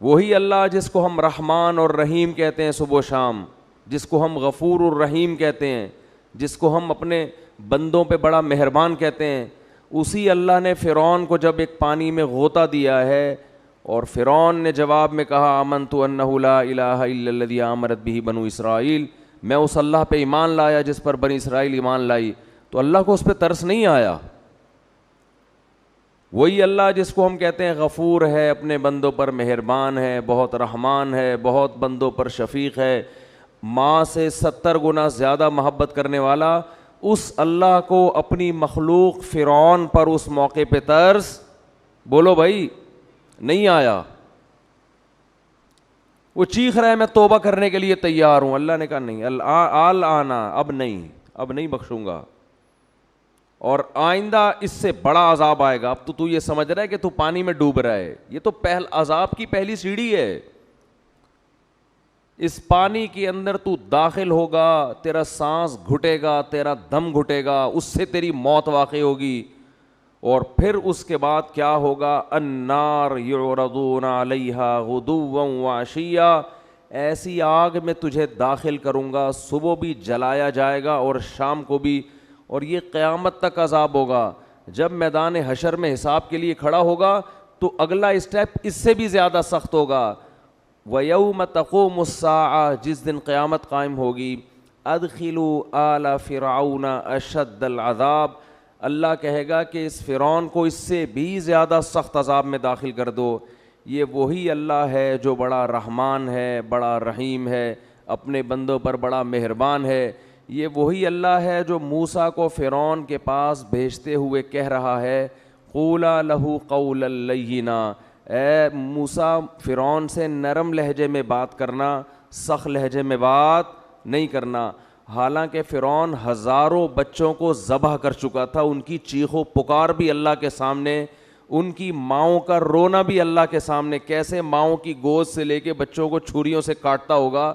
وہی اللہ جس کو ہم رحمان اور رحیم کہتے ہیں صبح و شام، جس کو ہم غفور الرحیم کہتے ہیں، جس کو ہم اپنے بندوں پہ بڑا مہربان کہتے ہیں، اسی اللہ نے فرعون کو جب ایک پانی میں غوطہ دیا ہے اور فرعون نے جواب میں کہا آمنت انہ لا الہ الا الذی آمنت بہ بنو اسرائیل، میں اس اللہ پہ ایمان لایا جس پر بنی اسرائیل ایمان لائی، تو اللہ کو اس پہ ترس نہیں آیا؟ وہی اللہ جس کو ہم کہتے ہیں غفور ہے، اپنے بندوں پر مہربان ہے، بہت رحمان ہے، بہت بندوں پر شفیق ہے، ماں سے 70 گنا زیادہ محبت کرنے والا، اس اللہ کو اپنی مخلوق فرعون پر اس موقع پہ ترس، بولو بھائی، نہیں آیا؟ وہ چیخ رہا ہے میں توبہ کرنے کے لیے تیار ہوں، اللہ نے کہا نہیں، آنا، اب نہیں بخشوں گا، اور آئندہ اس سے بڑا عذاب آئے گا۔ اب تو یہ سمجھ رہا ہے کہ تو پانی میں ڈوب رہا ہے، یہ تو عذاب کی پہلی سیڑھی ہے۔ اس پانی کے اندر تو داخل ہوگا، تیرا سانس گھٹے گا، تیرا دم گھٹے گا، اس سے تیری موت واقع ہوگی، اور پھر اس کے بعد کیا ہوگا؟ النار یعرضون علیہا غدوا وعشیا، ایسی آگ میں تجھے داخل کروں گا، صبح بھی جلایا جائے گا اور شام کو بھی، اور یہ قیامت تک عذاب ہوگا۔ جب میدان حشر میں حساب کے لیے کھڑا ہوگا تو اگلا اسٹیپ اس سے بھی زیادہ سخت ہوگا۔ وَيَوْمَ تَقُومُ السَّاعَةُ، جس دن قیامت قائم ہوگی، أَدْخِلُوا آلَ فِرْعَوْنَ أَشَدَّ الْعَذَابِ، اللہ کہے گا کہ اس فرعون کو اس سے بھی زیادہ سخت عذاب میں داخل کر دو۔ یہ وہی اللہ ہے جو بڑا رحمان ہے، بڑا رحیم ہے، اپنے بندوں پر بڑا مہربان ہے۔ یہ وہی اللہ ہے جو موسیٰ کو فرعون کے پاس بھیجتے ہوئے کہہ رہا ہے قولا لہ قولا لینا، اے موسیٰ فرعون سے نرم لہجے میں بات کرنا، سخت لہجے میں بات نہیں کرنا۔ حالانکہ فرعون ہزاروں بچوں کو ذبح کر چکا تھا، ان کی چیخ و پکار بھی اللہ کے سامنے، ان کی ماؤں کا رونا بھی اللہ کے سامنے، کیسے ماؤں کی گود سے لے کے بچوں کو چھریوں سے کاٹتا ہوگا۔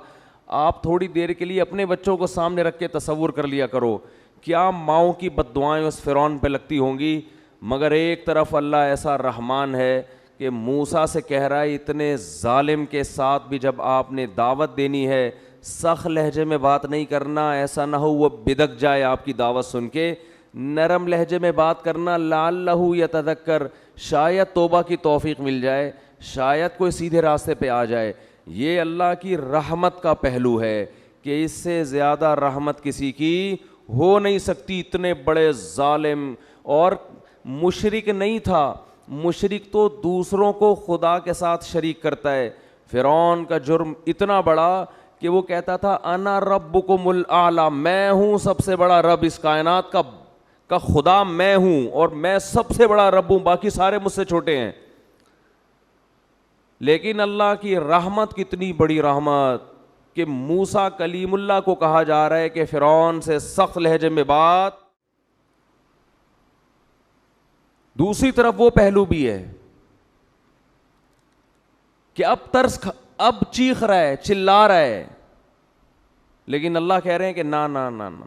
آپ تھوڑی دیر کے لیے اپنے بچوں کو سامنے رکھ کے تصور کر لیا کرو، کیا ماؤں کی بد دعائیں اس فرعون پہ لگتی ہوں گی۔ مگر ایک طرف اللہ ایسا رحمان ہے کہ موسیٰ سے کہہ رہا ہے اتنے ظالم کے ساتھ بھی جب آپ نے دعوت دینی ہے، سخت لہجے میں بات نہیں کرنا، ایسا نہ ہو وہ بدک جائے آپ کی دعوت سن کے، نرم لہجے میں بات کرنا، لعلہ یتذکر، شاید توبہ کی توفیق مل جائے، شاید کوئی سیدھے راستے پہ آ جائے۔ یہ اللہ کی رحمت کا پہلو ہے کہ اس سے زیادہ رحمت کسی کی ہو نہیں سکتی۔ اتنے بڑے ظالم، اور مشرک نہیں تھا، مشرک تو دوسروں کو خدا کے ساتھ شریک کرتا ہے۔ فرعون کا جرم اتنا بڑا کہ وہ کہتا تھا انا ربکم الاعلی، میں ہوں سب سے بڑا رب، اس کائنات کا خدا میں ہوں، اور میں سب سے بڑا رب ہوں، باقی سارے مجھ سے چھوٹے ہیں۔ لیکن اللہ کی رحمت کتنی بڑی رحمت کہ موسیٰ کلیم اللہ کو کہا جا رہا ہے کہ فرعون سے سخت لہجے میں بات۔ دوسری طرف وہ پہلو بھی ہے کہ اب چیخ رہا ہے، چلا رہا ہے، لیکن اللہ کہہ رہے ہیں کہ نا نا نا نا،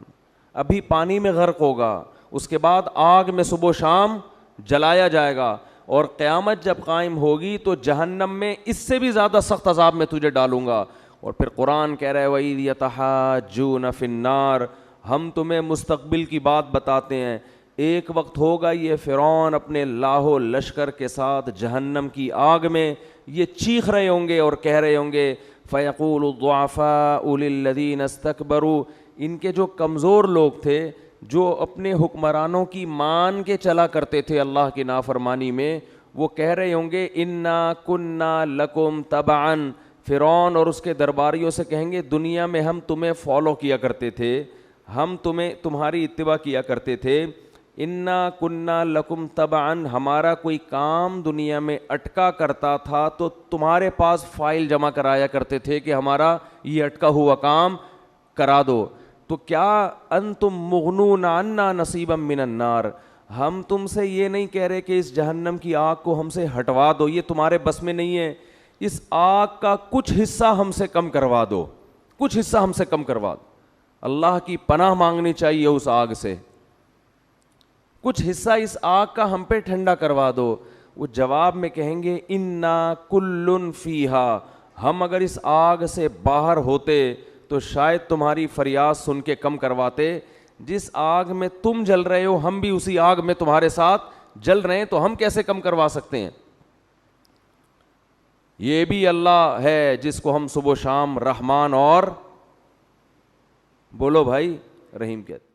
ابھی پانی میں غرق ہوگا، اس کے بعد آگ میں صبح و شام جلایا جائے گا، اور قیامت جب قائم ہوگی تو جہنم میں اس سے بھی زیادہ سخت عذاب میں تجھے ڈالوں گا۔ اور پھر قرآن کہہ رہا ہے وَإِذْ يَتَحَاجُّونَ فِي النَّارِ، ہم تمہیں مستقبل کی بات بتاتے ہیں، ایک وقت ہوگا یہ فرعون اپنے لاہو لشکر کے ساتھ جہنم کی آگ میں یہ چیخ رہے ہوں گے اور کہہ رہے ہوں گے فَيَقُولُ الضُّعَفَاءُ لِلَّذِينَ اسْتَكْبَرُوا، ان کے جو کمزور لوگ تھے، جو اپنے حکمرانوں کی مان کے چلا کرتے تھے اللہ کی نافرمانی میں، وہ کہہ رہے ہوں گے اِنَّا كُنَّا لَكُمْ تَبَعًا، فرعون اور اس کے درباریوں سے کہیں گے دنیا میں ہم تمہیں فالو کیا کرتے تھے، ہم تمہاری اتباع کیا کرتے تھے، اِنَّا كُنَّا لَكُمْ تَبَعًا، ہمارا کوئی کام دنیا میں اٹکا کرتا تھا تو تمہارے پاس فائل جمع کرایا کرتے تھے کہ ہمارا یہ اٹکا ہوا کام کرا دو۔ تو کیا انتم مغنون عنا نصیبا من النار، ہم تم سے یہ نہیں کہہ رہے کہ اس جہنم کی آگ کو ہم سے ہٹوا دو، یہ تمہارے بس میں نہیں ہے، اس آگ کا کچھ حصہ ہم سے کم کروا دو، کچھ حصہ ہم سے کم کروا دو۔ اللہ کی پناہ مانگنی چاہیے اس آگ سے، کچھ حصہ اس آگ کا ہم پہ ٹھنڈا کروا دو۔ وہ جواب میں کہیں گے انا کلن فیہا، ہم اگر اس آگ سے باہر ہوتے تو شاید تمہاری فریاد سن کے کم کرواتے. جس آگ میں تم جل رہے ہو ہم بھی اسی آگ میں تمہارے ساتھ جل رہے ہیں، تو ہم کیسے کم کروا سکتے ہیں؟ یہ بھی اللہ ہے جس کو ہم صبح و شام رحمان اور بولو بھائی رحیم کہتے ہیں.